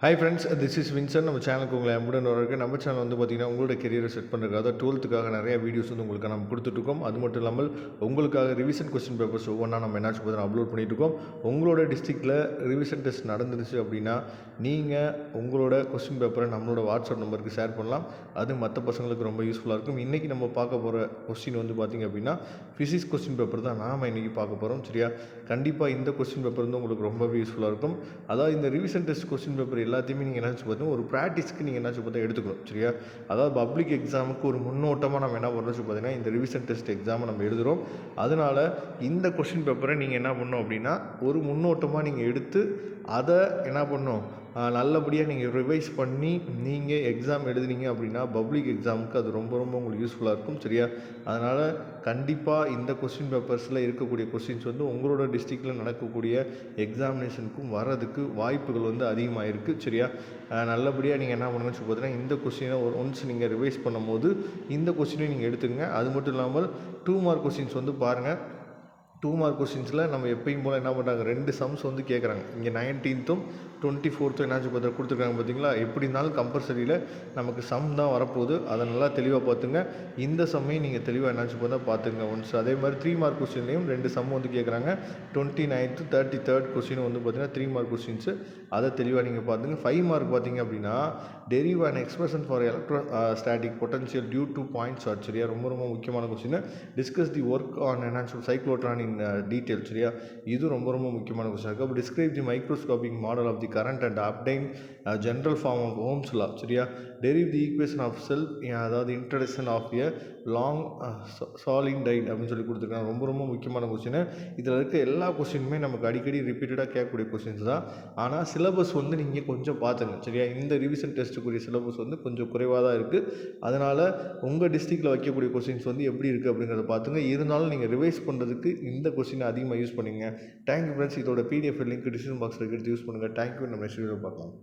Hi friends, this is Vinson. நம்ம சேனலுக்கு உங்களை அன்புடன் வரவேற்க. நம்ம சேனல் வந்து பார்த்திங்கன்னா உங்களோட கெரியரை செட் பண்ணுறதுக்காக அதாவது 12th நிறைய வீடியோஸ் வந்து உங்களுக்கு நம்ம கொடுத்துட்ருக்கோம். அது மட்டும் இல்லாமல் உங்களுக்காக ரிவிஷன் கொஸ்டின் பேப்பர்ஸ் ஒவ்வொன்றா நம்ம என்னாச்சு பார்த்தீங்கன்னா அப்லோட் பண்ணிகிட்ருக்கோம். உங்களோட டிஸ்ட்ரிக்டில் ரிவிஷன் டெஸ்ட் நடந்துருச்சு அப்படின்னா நீங்கள் உங்களோட கொஸ்டின் பேப்பரை நம்மளோட வாட்ஸ்அப் நம்பருக்கு ஷேர் பண்ணலாம். அது மற்ற பசங்களுக்கு ரொம்ப யூஸ்ஃபுல்லாக இருக்கும். இன்றைக்கி நம்ம பார்க்க போகிற கொஸ்டின் வந்து பார்த்திங்க அப்படின்னா ஃபிசிக்ஸ் கொஸ்டின் பேப்பர் தான் நாம் இன்றைக்கி பார்க்க போகிறோம். சரியா? கண்டிப்பாக இந்த கொஸ்டின் பேப்பர் வந்து உங்களுக்கு ரொம்பவே யூஸ்ஃபுல்லாக இருக்கும். அதாவது இந்த ரிவிஷன் டெஸ்ட் கொஸ்டின் பேப்பர் எல்லாத்தையுமே நீங்கள் என்னாச்சு பார்த்தீங்கன்னா ஒரு ப்ராக்டிஸ்க்கு நீங்கள் என்னாச்சு பார்த்தா எடுத்துக்கணும். சரியா? அதாவது பப்ளிக் எக்ஸாமுக்கு ஒரு முன்னோட்டமாக நம்ம என்ன பண்ணுறோம் பார்த்தீங்கன்னா இந்த ரிவிஷன் டெஸ்ட் எக்ஸாமை நம்ம எழுதுகிறோம். அதனால் இந்த கொஸ்டின் பேப்பரை நீங்கள் என்ன பண்ணணும் அப்படின்னா ஒரு முன்னோட்டமாக நீங்கள் எடுத்து அதை என்ன பண்ணணும் நல்லபடியாக நீங்கள் ரிவைஸ் பண்ணி நீங்கள் எக்ஸாம் எழுதுனீங்க அப்படின்னா பப்ளிக் எக்ஸாமுக்கு அது ரொம்ப ரொம்ப உங்களுக்கு யூஸ்ஃபுல்லாக இருக்கும். சரியா? அதனால் கண்டிப்பாக இந்த கொஸ்டின் பேப்பர்ஸில் இருக்கக்கூடிய கொஸ்டின்ஸ் வந்து உங்களோட டிஸ்ட்ரிக்டில் நடக்கக்கூடிய எக்ஸாமினேஷனுக்கும் வர்றதுக்கு வாய்ப்புகள் வந்து அதிகமாக இருக்குது. சரியா? நல்லபடியாக நீங்கள் என்ன பண்ணுங்கன்னு சொல்லி பார்த்தீங்கன்னா இந்த கொஸ்டினை ஒன்ஸ் நீங்கள் ரிவைஸ் பண்ணும்போது இந்த கொஸ்டினை நீங்கள் எடுத்துக்கங்க. அது மட்டும் இல்லாமல் 2 மார்க் கொஸ்டின்ஸ் வந்து பாருங்கள். 2 மார்க் கொஸ்டின்ஸில் நம்ம எப்பயும் போல் என்ன பண்ணுறாங்க 2 சம்ஸ் வந்து கேட்குறாங்க. இங்கே 19th 24th என்னாச்சு பார்த்து கொடுத்துருக்காங்க பார்த்தீங்களா? எப்படி இருந்தாலும் கம்பல்சரியில் நமக்கு சம் தான் வரப்போகுது. அதை நல்லா தெளிவாக பார்த்துங்க. இந்த சம்மையும் நீங்கள் தெளிவாக என்னாச்சு பார்த்தா பார்த்துங்க ஒன்ஸ். அதே மாதிரி 3 மார்க் கொஸ்டின்லேயும் 2 சம் வந்து கேட்குறாங்க. 29th 33rd கொஸ்டின் வந்து பார்த்தீங்கன்னா 3 மார்க் கொஸ்டின்ஸு. அதை தெளிவாக நீங்கள் பார்த்துங்க. 5 மார்க் பார்த்தீங்க அப்படின்னா derive and expression for electrostatic potential due to point charge. சரியா? ரொம்ப ரொம்ப முக்கியமான question. Discuss the work on என்னாச்சு சைக்ளோட்ரான் இன் டீட்டெயில். சரியா? இது ரொம்ப ரொம்ப முக்கியமான கொஸ்டின் இருக்குது. அப்போ describe the microscopic model of the current and obtain general form of Ohm's law. சரியா? Derive the equation of cell, அதாவது introduction of a long solenoid அப்படின்னு சொல்லி கொடுத்துருக்காங்க. ரொம்ப ரொம்ப முக்கியமான கொஸ்டின். இதில் இருக்க எல்லா கொஸ்டினுமே நமக்கு அடிக்கடி ரிப்பீட்டடாக கேட்கக்கூடிய கொஸ்டின்ஸ் தான். ஆனால் சிலபஸ் வந்து நீங்கள் கொஞ்சம் பார்த்துங்க. சரியா? இந்த ரிவிஷன் டெஸ்ட்டுக்குரிய சிலபஸ் வந்து கொஞ்சம் குறைவாக தான் இருக்குது. அதனால் உங்கள் டிஸ்ட்ரிக்டில் வைக்கக்கூடிய கொஸ்டின்ஸ் வந்து எப்படி இருக்குது அப்படிங்கிறத பார்த்துங்க. இருந்தாலும் நீங்கள் ரிவைஸ் பண்ணுறதுக்கு இந்த கொஸ்டினை அதிகமாக யூஸ் பண்ணுங்க. Thank you friends. இதோட PDF லிங்க் டிஸ்கிரிப்ஷன் பாக்ஸில் எடுத்து யூஸ் பண்ணுங்கள். தேங்க்யூ. நம்ம நெக்ஸ்ட் வீடியோ பார்க்கலாம்.